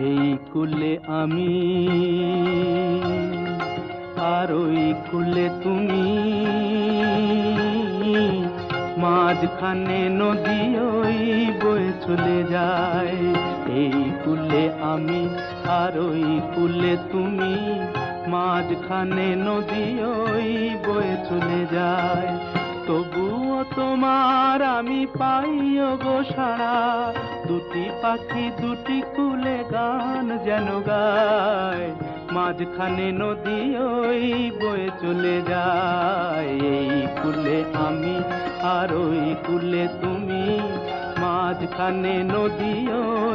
এই কুলে আমি আর ওই কুলে তুমি, মাঝখানে নদী ওই বয়ে চলে যায়। এই কুলে আমি আর ওই কুলে তুমি, মাঝখানে নদী ওই বয়ে চলে যায়। তবুও তোমার আমি পাইও গো সাড়া, দুটি পাখি দুটি কুলে গান যেন গায়। মাঝখানে নদী ওই বয়ে চলে যায়। এই কুলে আমি আর ওই কুলে তুমি, মাঝখানে নদী ওই